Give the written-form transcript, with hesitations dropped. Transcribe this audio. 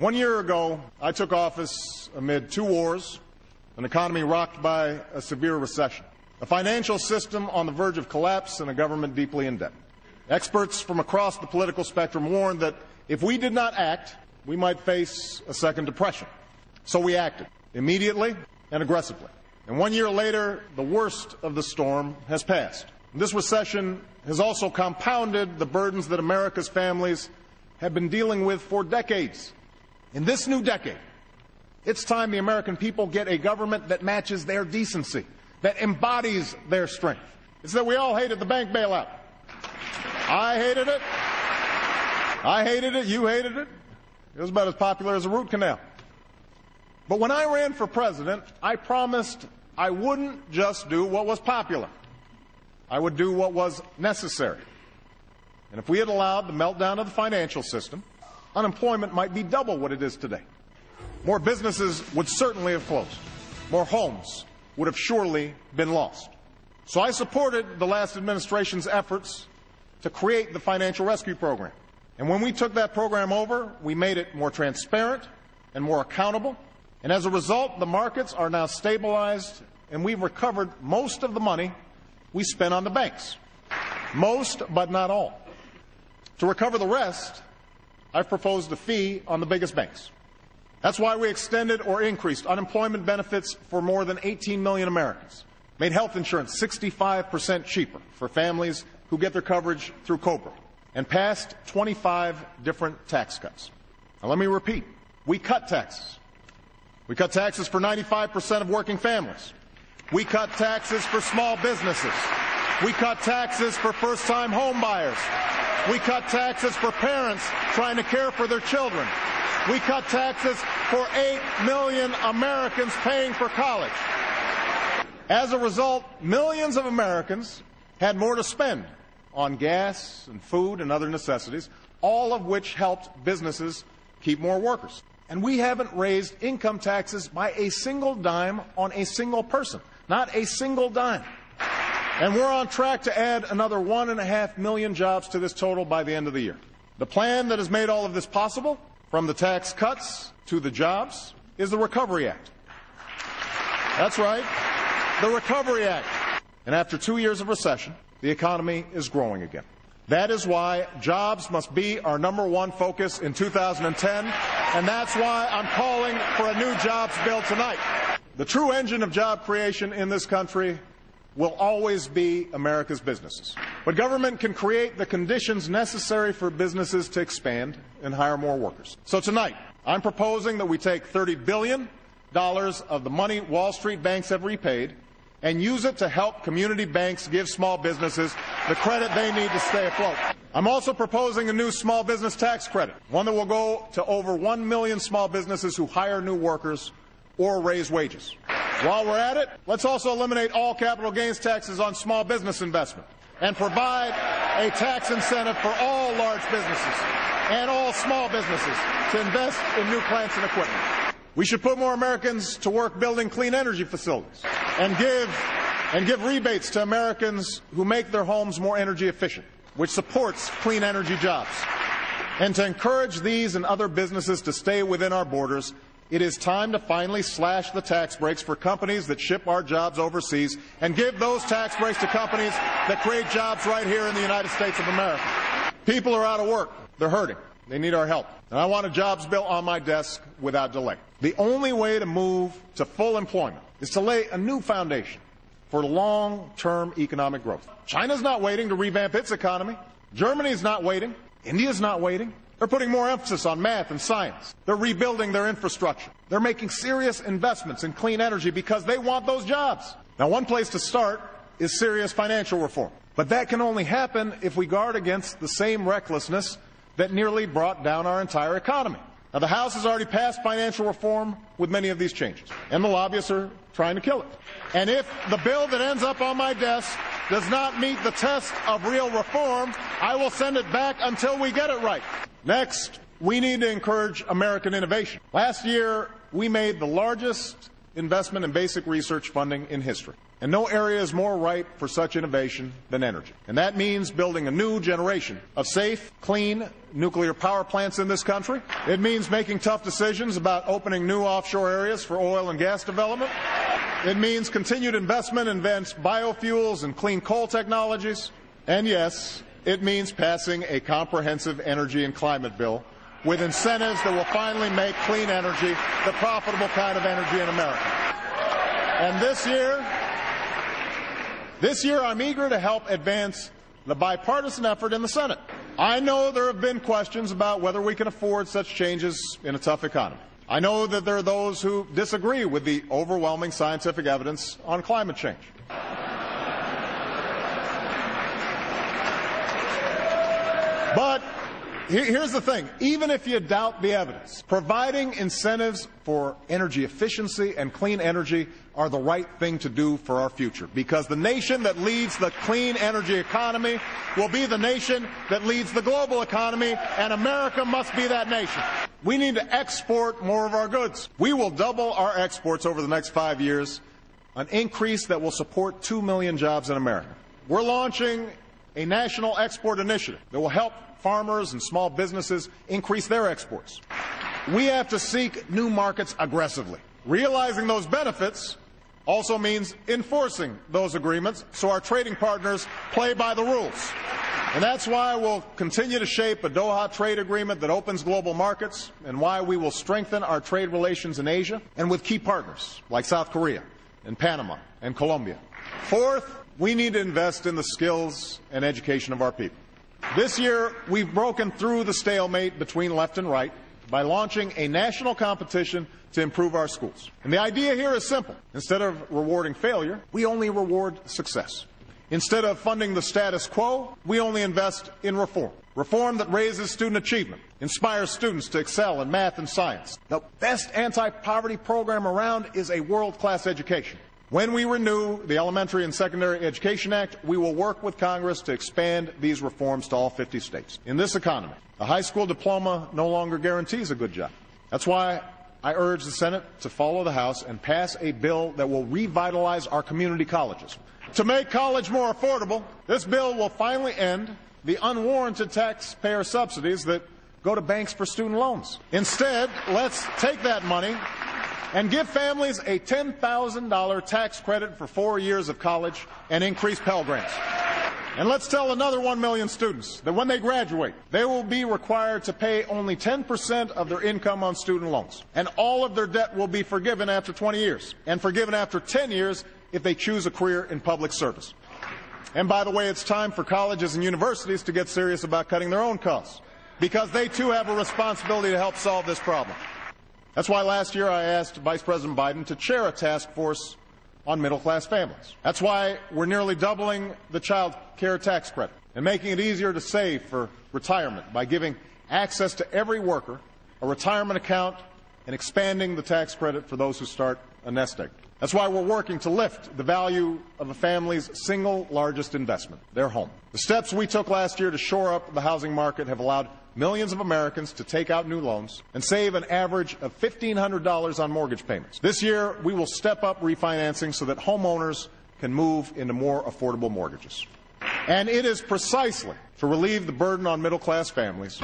1 year ago, I took office amid 2 wars, an economy rocked by a severe recession, a financial system on the verge of collapse, and a government deeply in debt. Experts from across the political spectrum warned that if we did not act, we might face a second depression. So we acted, immediately and aggressively. And 1 year later, the worst of the storm has passed. This recession has also compounded the burdens that America's families have been dealing with for decades. In this new decade, it's time the American people get a government that matches their decency, that embodies their strength. It's that we all hated the bank bailout. I hated it. I hated it. You hated it. It was about as popular as a root canal. But when I ran for president, I promised I wouldn't just do what was popular. I would do what was necessary. And if we had allowed the meltdown of the financial system, unemployment might be double what it is today. More businesses would certainly have closed. More homes would have surely been lost. So I supported the last administration's efforts to create the Financial Rescue Program. And when we took that program over, we made it more transparent and more accountable. And as a result, the markets are now stabilized, and we've recovered most of the money we spent on the banks. Most, but not all. To recover the rest, I've proposed a fee on the biggest banks. That's why we extended or increased unemployment benefits for more than 18 million Americans, made health insurance 65% cheaper for families who get their coverage through COBRA, and passed 25 different tax cuts. Now let me repeat. We cut taxes. We cut taxes for 95% of working families. We cut taxes for small businesses. We cut taxes for first-time home buyers. We cut taxes for parents trying to care for their children. We cut taxes for 8 million Americans paying for college. As a result, millions of Americans had more to spend on gas and food and other necessities, all of which helped businesses keep more workers. And we haven't raised income taxes by a single dime on a single person. Not a single dime. And we're on track to add another 1.5 million jobs to this total by the end of the year. The plan that has made all of this possible, from the tax cuts to the jobs, is the Recovery Act. That's right, the Recovery Act. And after 2 years of recession, the economy is growing again. That is why jobs must be our #1 focus in 2010, and that's why I'm calling for a new jobs bill tonight. The true engine of job creation in this country will always be America's businesses. But government can create the conditions necessary for businesses to expand and hire more workers. So tonight, I'm proposing that we take $30 billion of the money Wall Street banks have repaid and use it to help community banks give small businesses the credit they need to stay afloat. I'm also proposing a new small business tax credit, one that will go to over 1 million small businesses who hire new workers or raise wages. While we're at it, let's also eliminate all capital gains taxes on small business investment and provide a tax incentive for all large businesses and all small businesses to invest in new plants and equipment. We should put more Americans to work building clean energy facilities and give rebates to Americans who make their homes more energy efficient, which supports clean energy jobs. And to encourage these and other businesses to stay within our borders, it is time to finally slash the tax breaks for companies that ship our jobs overseas and give those tax breaks to companies that create jobs right here in the United States of America. People are out of work. They're hurting. They need our help. And I want a jobs bill on my desk without delay. The only way to move to full employment is to lay a new foundation for long-term economic growth. China's not waiting to revamp its economy. Germany's not waiting. India's not waiting. They're putting more emphasis on math and science. They're rebuilding their infrastructure. They're making serious investments in clean energy because they want those jobs. Now, one place to start is serious financial reform. But that can only happen if we guard against the same recklessness that nearly brought down our entire economy. Now, the House has already passed financial reform with many of these changes, and the lobbyists are trying to kill it. And if the bill that ends up on my desk does not meet the test of real reform, I will send it back until we get it right. Next, we need to encourage American innovation. Last year, we made the largest investment in basic research funding in history. And no area is more ripe for such innovation than energy. And that means building a new generation of safe, clean nuclear power plants in this country. It means making tough decisions about opening new offshore areas for oil and gas development. It means continued investment in advanced biofuels and clean coal technologies. And yes, it means passing a comprehensive energy and climate bill with incentives that will finally make clean energy the profitable kind of energy in America. And this year I'm eager to help advance the bipartisan effort in the Senate. I know there have been questions about whether we can afford such changes in a tough economy. I know that there are those who disagree with the overwhelming scientific evidence on climate change. But here's the thing. Even if you doubt the evidence, providing incentives for energy efficiency and clean energy are the right thing to do for our future, because the nation that leads the clean energy economy will be the nation that leads the global economy, and America must be that nation. We need to export more of our goods. We will double our exports over the next 5 years, an increase that will support 2 million jobs in America. We're launching a national export initiative that will help farmers and small businesses increase their exports. We have to seek new markets aggressively. Realizing those benefits also means enforcing those agreements so our trading partners play by the rules. And that's why we'll continue to shape a Doha trade agreement that opens global markets, and why we will strengthen our trade relations in Asia and with key partners like South Korea and Panama and Colombia. Fourth, we need to invest in the skills and education of our people. This year, we've broken through the stalemate between left and right by launching a national competition to improve our schools. And the idea here is simple. Instead of rewarding failure, we only reward success. Instead of funding the status quo, we only invest in reform. Reform that raises student achievement, inspires students to excel in math and science. The best anti-poverty program around is a world-class education. When we renew the Elementary and Secondary Education Act, we will work with Congress to expand these reforms to all 50 states. In this economy, a high school diploma no longer guarantees a good job. That's why I urge the Senate to follow the House and pass a bill that will revitalize our community colleges. To make college more affordable, this bill will finally end the unwarranted taxpayer subsidies that go to banks for student loans. Instead, let's take that money and give families a $10,000 tax credit for 4 years of college and increase Pell Grants. And let's tell another 1 million students that when they graduate, they will be required to pay only 10% of their income on student loans. And all of their debt will be forgiven after 20 years, and forgiven after 10 years if they choose a career in public service. And by the way, it's time for colleges and universities to get serious about cutting their own costs, because they too have a responsibility to help solve this problem. That's why last year I asked Vice President Biden to chair a task force on middle-class families. That's why we're nearly doubling the child care tax credit and making it easier to save for retirement by giving access to every worker a retirement account and expanding the tax credit for those who start a nest egg. That's why we're working to lift the value of a family's single largest investment, their home. The steps we took last year to shore up the housing market have allowed millions of Americans to take out new loans and save an average of $1,500 on mortgage payments. This year, we will step up refinancing so that homeowners can move into more affordable mortgages. And it is precisely to relieve the burden on middle-class families